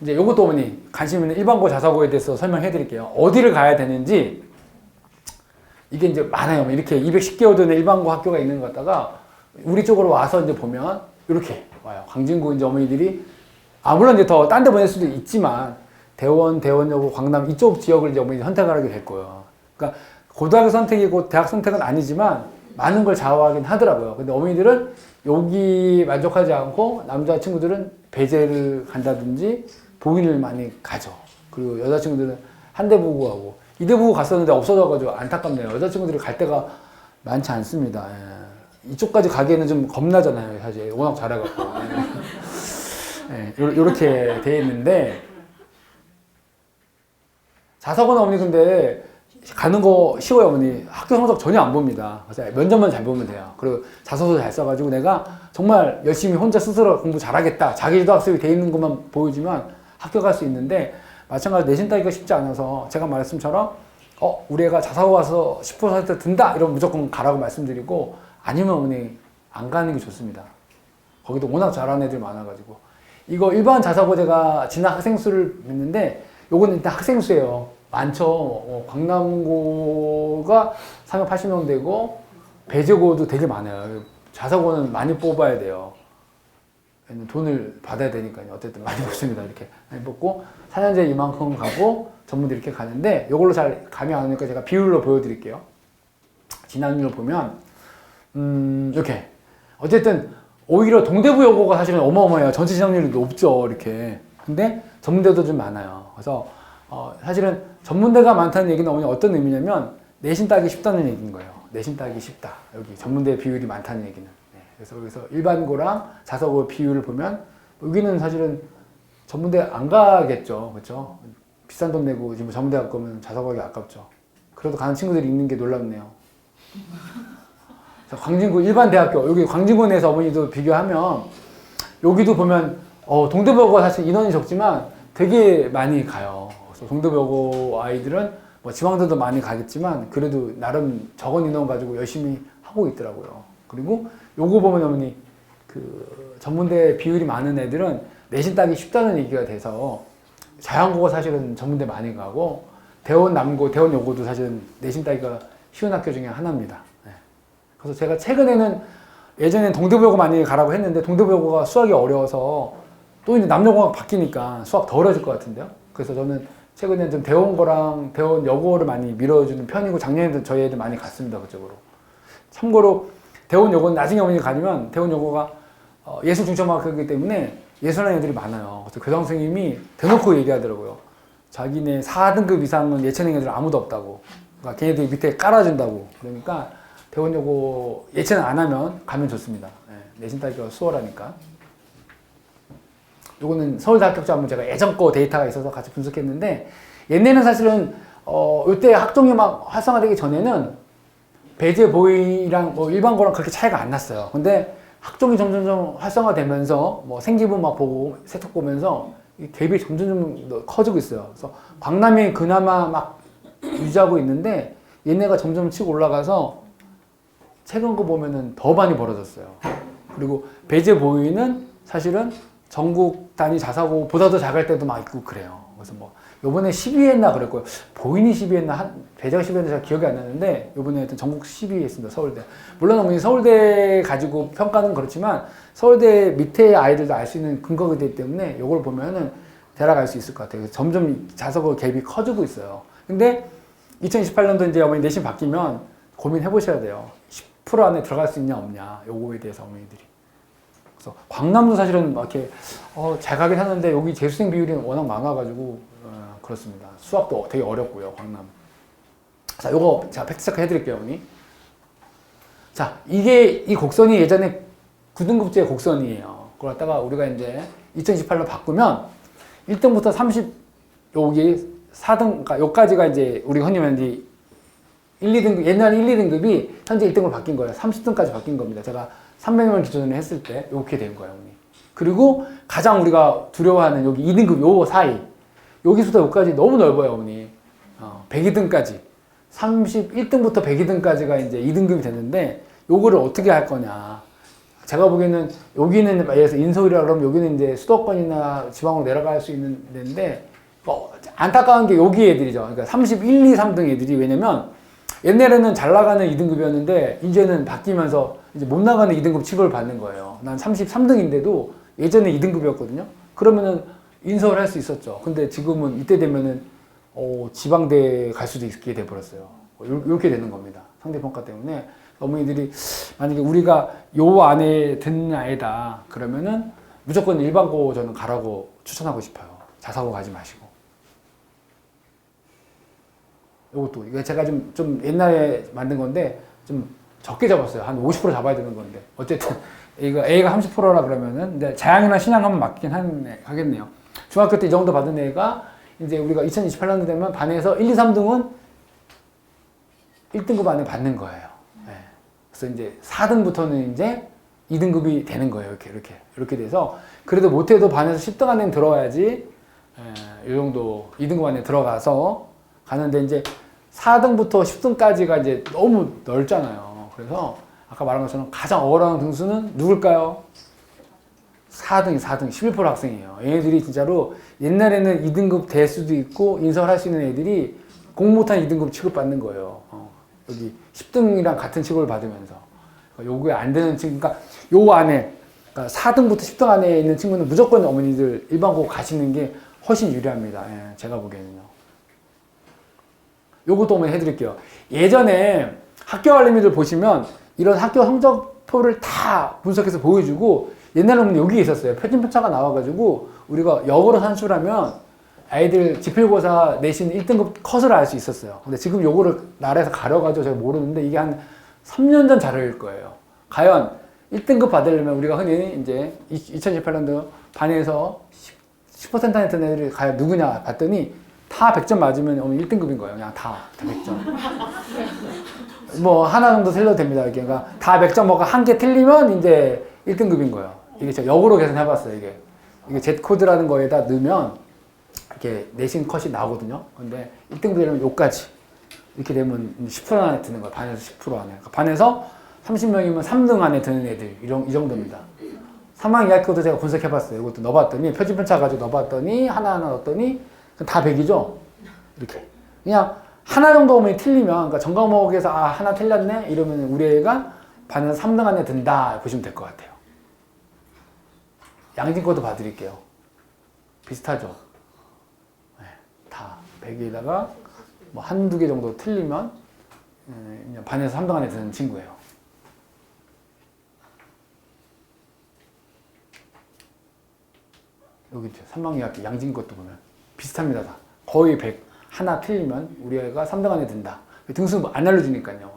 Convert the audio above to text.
이제 요것도 어머니 관심 있는 일반고 자사고에 대해서 설명해 드릴게요. 어디를 가야 되는지 이게 이제 많아요. 이렇게 210개월 전에 일반고 학교가 있는 것 같다가 우리 쪽으로 와서 이제 보면 이렇게 와요. 광진구 이제 어머니들이 물론 이제 더 딴 데 보낼 수도 있지만 대원, 대원여고, 광남 이쪽 지역을 이제 어머니들이 선택을 하게 될 거예요. 그러니까 고등학교 선택이고 대학 선택은 아니지만 많은 걸 좌우하긴 하더라고요. 근데 어머니들은 여기 만족하지 않고 남자친구들은 배제를 간다든지 보인을 많이 가죠. 그리고 여자친구들은 한 대 보고 가고 이대 보고 갔었는데 없어져가지고 안타깝네요. 여자친구들이 갈 데가 많지 않습니다. 예. 이쪽까지 가기에는 좀 겁나잖아요. 사실 워낙 잘해갖고. 예. 요렇게 돼 있는데 자사고는 어머니 근데 가는 거 쉬워요. 어머니 학교 성적 전혀 안 봅니다. 그래서 면접만 잘 보면 돼요. 그리고 자소서 잘 써가지고 내가 정말 열심히 혼자 스스로 공부 잘하겠다 자기도 학습이 돼 있는 것만 보여주면 학교 갈 수 있는데 마찬가지로 내신 따기가 쉽지 않아서 제가 말씀처럼 우리 애가 자사고 가서 10% 든다 이러면 무조건 가라고 말씀드리고 아니면 어머니 안 가는 게 좋습니다. 거기도 워낙 잘하는 애들 많아가지고 이거 일반 자사고 제가 진학 학생 수를 냈는데 요거는 일단 학생 수예요. 많죠. 광남고가 380명 되고 배제고도 되게 많아요. 자사고는 많이 뽑아야 돼요. 돈을 받아야 되니까요. 어쨌든 많이 뽑습니다. 이렇게 많이 뽑고 4년제 이만큼 가고 전문대 이렇게 가는데 이걸로 잘 감이 안 오니까 제가 비율로 보여드릴게요. 진학률 보면 이렇게 어쨌든 오히려 동대부 여고가 사실은 어마어마해요. 전체 진학률이 높죠. 이렇게. 근데 전문대도 좀 많아요. 그래서 사실은 전문대가 많다는 얘기는 어떤 의미냐면 내신 따기 쉽다는 얘기인 거예요. 내신 따기 쉽다. 여기 전문대 비율이 많다는 얘기는. 그래서 여기서 일반고랑 자사고 비율을 보면 여기는 사실은 전문대 안 가겠죠. 그렇죠? 비싼 돈 내고 지금 전문대 갈 거면 자사고 가기 아깝죠. 그래도 가는 친구들이 있는 게 놀랍네요. 광진구 일반 대학교 여기 광진구 내에서 어머니도 비교하면 여기도 보면 동대부여고가 사실 인원이 적지만 되게 많이 가요. 그래서 동대부여고 아이들은 뭐 지방들도 많이 가겠지만 그래도 나름 적은 인원 가지고 열심히 하고 있더라고요. 그리고 요거 보면 어머니 그 전문대 비율이 많은 애들은 내신 따기 쉽다는 얘기가 돼서 자연고가 사실은 전문대 많이 가고 대원 남고, 대원 여고도 사실은 내신 따기가 쉬운 학교 중에 하나입니다. 그래서 제가 최근에는 예전엔 동대부여고 많이 가라고 했는데 동대부여고가 수학이 어려워서 또 이제 남녀공학 바뀌니까 수학 더 어려질 것 같은데요. 그래서 저는 최근에 좀 대원고랑 대원여고를 많이 밀어주는 편이고 작년에도 저희 애들 많이 갔습니다. 그쪽으로. 참고로 대원여고는 나중에 어머니 가면 대원여고가 예술중점학교이기 때문에 예술하는 애들이 많아요. 그래서 교장 선생님이 대놓고 얘기하더라고요. 자기네 4등급 이상은 예체능 애들 아무도 없다고. 그러니까 걔네들 밑에 깔아준다고. 그러니까 대원여고 예체능 안 하면 가면 좋습니다. 내신 따기가 수월하니까. 요거는 서울대 합격자 한번 제가 예전 거 데이터가 있어서 같이 분석했는데 옛날에는 사실은 요때 학종이 막 활성화되기 전에는 배제 보이랑 뭐 일반고랑 그렇게 차이가 안 났어요. 근데 학종이 점점 활성화되면서 뭐 생기부 막 보고 세톡 보면서 이 갭이 점점 커지고 있어요. 그래서 광남이 그나마 막 유지하고 있는데 얘네가 점점 치고 올라가서 최근 거 보면은 더 많이 벌어졌어요. 그리고 배제 보이는 사실은 전국 단위 자사고보다도 작을 때도 막 있고 그래요. 그래서 뭐 요번에 10위 했나 그랬고요. 보인이 10위 했나 배제가 10위 했나 잘 기억이 안 나는데 요번에 하여튼 전국 10위 했습니다. 서울대. 물론 어머니 서울대 가지고 평가는 그렇지만 서울대 밑에 아이들도 알 수 있는 근거가 되기 때문에 요걸 보면은 대략 알 수 있을 것 같아요. 점점 자사고 갭이 커지고 있어요. 근데 2028년도 이제 어머니 내신 바뀌면 고민해 보셔야 돼요. 10% 안에 들어갈 수 있냐 없냐 요거에 대해서 어머니들이. 그래서 광남도 사실은 막 이렇게 잘 가긴 하는데 여기 재수생 비율이 워낙 많아가지고 그렇습니다. 수학도 되게 어렵고요. 광남. 자, 요거 제가 팩트체크 해드릴게요, 어머니. 자, 이 곡선이 예전에 9등급제 곡선이에요. 그걸 갖다가 우리가 이제 2018년 바꾸면 1등부터 30 여기 4등, 그러니까 여기까지가 이제 우리 흔히 말하는 1, 2등급, 옛날 1, 2등급이 현재 1등으로 바뀐 거예요. 30등까지 바뀐 겁니다. 제가 300명 기준으로 했을 때 이렇게 된 거예요. 어머니. 그리고 가장 우리가 두려워하는 여기 2등급 요 사이 여기서부터 여기까지 너무 넓어요. 어머니. 102등까지 31등부터 102등까지가 이제 2등급이 됐는데 요거를 어떻게 할 거냐. 제가 보기에는 여기는 예를 들어서 인서울이라 그러면 여기는 이제 수도권이나 지방으로 내려갈 수 있는 데인데 안타까운 게 여기 애들이죠. 그러니까 31, 2, 3등 애들이 왜냐면 옛날에는 잘 나가는 2등급이었는데 이제는 바뀌면서 이제 못 나가는 2등급 취급을 받는 거예요. 난 33등인데도 예전에 2등급이었거든요. 그러면은 인서울 할 수 있었죠. 근데 지금은 이때 되면은 지방대 갈 수도 있게 돼 버렸어요. 이렇게 되는 겁니다. 상대평가 때문에 어머니들이 만약에 우리가 요 안에 듣는 아이다 그러면은 무조건 일반고 저는 가라고 추천하고 싶어요. 자사고 가지 마시고. 요것도 이거 제가 좀 옛날에 만든 건데 좀 적게 잡았어요. 한 50% 잡아야 되는 건데 어쨌든 이거 A가 30%라 그러면은 근데 자양이나 신양하면 맞긴 하겠네요. 중학교 때 이 정도 받은 애가 이제 우리가 2028년도 되면 반에서 1, 2, 3등은 1등급 안에 받는 거예요. 네. 그래서 이제 4등부터는 이제 2등급이 되는 거예요. 이렇게 돼서 그래도 못해도 반에서 10등 안에 들어와야지 이 정도 2등급 안에 들어가서 가는데 이제 4등부터 10등까지가 이제 너무 넓잖아요. 그래서 아까 말한 것처럼 가장 어려운 등수는 누굴까요? 4등, 11% 학생이에요. 얘네들이 진짜로 옛날에는 2등급 될 수도 있고 인서울할 수 있는 애들이 공부 못한 2등급 취급받는 거예요. 여기 10등이랑 같은 취급을 받으면서. 그러니까 요게 안 되는 친구, 그러니까 요 안에, 그러니까 4등부터 10등 안에 있는 친구는 무조건 어머니들 일반고 가시는 게 훨씬 유리합니다. 예, 제가 보기에는요. 요것도 어머니 해드릴게요. 예전에 학교 알림이들 보시면 이런 학교 성적표를 다 분석해서 보여주고 옛날에는 여기 있었어요. 표준편차가 나와가지고 우리가 역으로 산수라면 아이들 지필고사 내신 1등급 컷을 알 수 있었어요. 근데 지금 요거를 나라에서 가려가지고 제가 모르는데 이게 한 3년 전 자료일 거예요. 과연 1등급 받으려면 우리가 흔히 이제 2018년도 반에서 10% 안에 든 애들이 과연 누구냐 봤더니 다 100점 맞으면 1등급인 거예요. 그냥 다 100점. 뭐 하나 정도 틀려도 됩니다. 그러니까 다 100점 먹고 한 개 틀리면 이제 1등급인 거예요. 이게 제가 역으로 계산해봤어요. 이게 Z코드라는 거에다 넣으면 이렇게 내신 컷이 나오거든요. 근데 1등급 되려면 요까지 이렇게 되면 10% 안에 드는 거예요. 반에서 10% 안에. 그러니까 반에서 30명이면 3등 안에 드는 애들 이 정도입니다. 3학년 2학기 것도 제가 분석해봤어요. 이것도 넣어봤더니 표준편차 가지고 넣어봤더니 하나하나 넣었더니 다 100이죠. 이렇게 그냥 하나 정도 오면 틀리면 그러니까 전 과목에서 하나 틀렸네 이러면 우리 애가 반에서 3등 안에 든다 보시면 될 것 같아요. 양진코드 봐드릴게요. 비슷하죠. 네, 다 100에다가 뭐 한두 개 정도 틀리면 그냥 반에서 3등 안에 드는 친구예요. 여기 있죠. 3학년 2학기 양진코드 보면 비슷합니다. 다. 거의 100 하나 틀리면 우리 애가 3등 안에 든다. 등수 안 알려주니까요.